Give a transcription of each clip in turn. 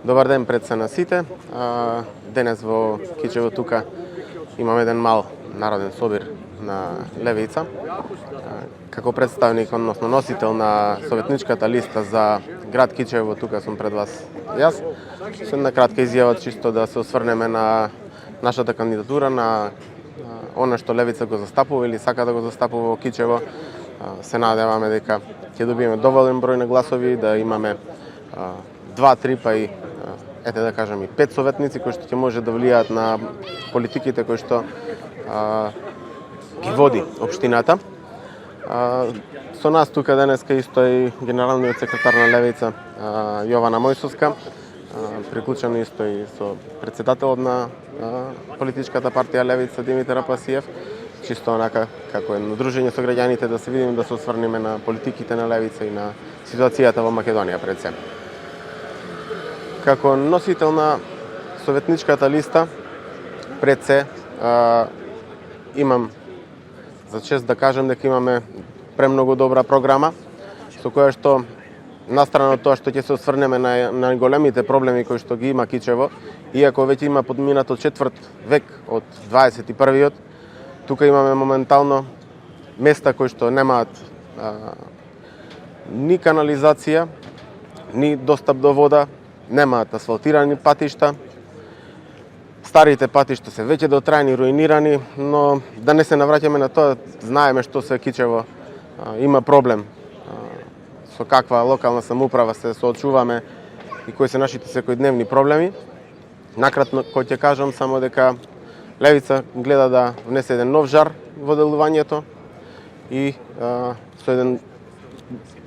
Добар ден пред се на сите. Денес во Кичево тука имаме еден мал народен собир на левица. Како представник, односно носител на советничката листа за град Кичево, тука сум пред вас јас. Со една кратка изјава чисто да се осврнеме на нашата кандидатура, на она што левица го застапува или сака да го застапува во Кичево. Се надеваме дека ќе добиеме доволен број на гласови, да имаме 2-3 па и ете да кажам и 5 советници кои што ќе може да влијаат на политиките кои што ги води општината. Со нас тука денеска исто и генералниот секретар на левица Јована Мојсовска, приклучено исто и со претседателот на политичката партија Левица Димитар Апасиев, чисто онака како едно дружење со граѓаните да се видиме, да се осврнеме на политиките на левица и на ситуацијата во Македонија пред се. Како носител на советничката листа пред се имам за чест да кажам дека имаме премногу добра програма со која што настрана од тоа што ќе се осврнеме на големите проблеми кои што ги има Кичево, иако веќе има подминато четврт век од 21-виот, тука имаме моментално места кои што немаат ни канализација, ни достап до вода, немаат асфалтирани патишта. Старите патишта се веќе дотрајани, руинирани, но да не се навраќаме на тоа, знаеме што се Кичево има проблем, со каква локална самоуправа се соочуваме и кои се нашите секојдневни проблеми. Накратно кој ќе кажам само дека левица гледа да внесе еден нов жар во делувањето и со еден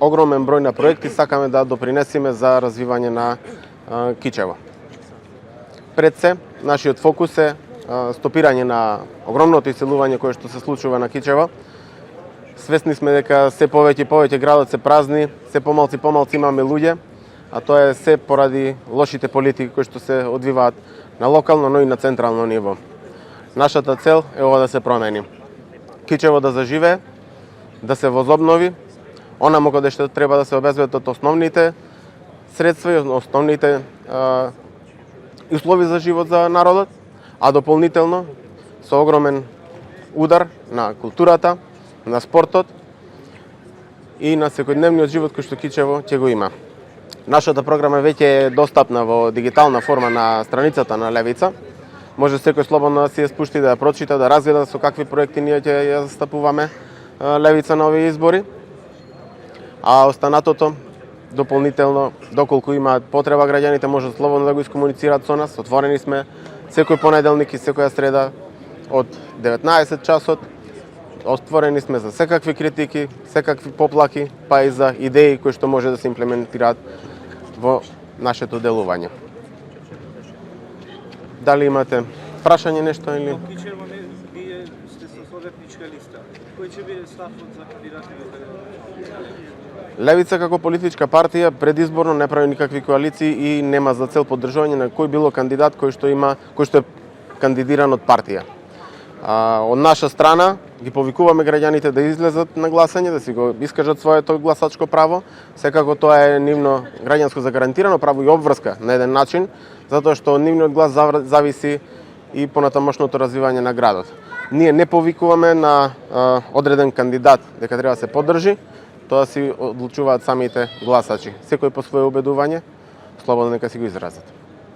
огромен број на проекти сакаме да допринесеме за развивање на Кичево. Пред се, нашиот фокус е стопирање на огромното иселување кое што се случува на Кичево. Свесни сме дека се повеќе и повеќе градот се празни, се помалци имаме луѓе, а тоа е се поради лошите политики кои што се одвиваат на локално, но и на централно ниво. Нашата цел е ова да се промени. Кичево да заживее, да се возобнови, онамо каде што треба да се обезбедат основните средства и основните услови за живот за народот, а дополнително со огромен удар на културата, на спортот и на секојдневниот живот кој што Кичево ќе го има. Нашата програма веќе е достапна во дигитална форма на страницата на Левица. Може секој слободно да си ја спушти, да ја прочита, да разгледа со какви проекти ние ќе ја застапуваме Левица на овие избори. А останатото дополнително, доколку имаат потреба граѓаните, може слободно да го искомуницираат со нас. Отворени сме секој понеделник и секоја среда од 19 часот. Отворени сме за секакви критики, секакви поплаки, па и за идеи кои што може да се имплементираат во нашето делување. Дали имате прашање нешто или? Кичево вие сте со советничка листа. Кој ќе биде ставот за кандидатите? Левица како политичка партија предизборно не прави никакви коалиции и нема за цел поддржување на кој било кандидат кој што е кандидиран од партија. Од наша страна ги повикуваме граѓаните да излезат на гласање, да си го искажат своето гласачко право. Секако тоа е нивно граѓанско загарантирано право и обврска на еден начин, затоа што од нивниот глас зависи и понатамошното развивање на градот. Ние не повикуваме на одреден кандидат дека треба да се поддржи, тоа си одлучуваат самите гласачи. Секој по свое убедување, слободно нека си го изразат.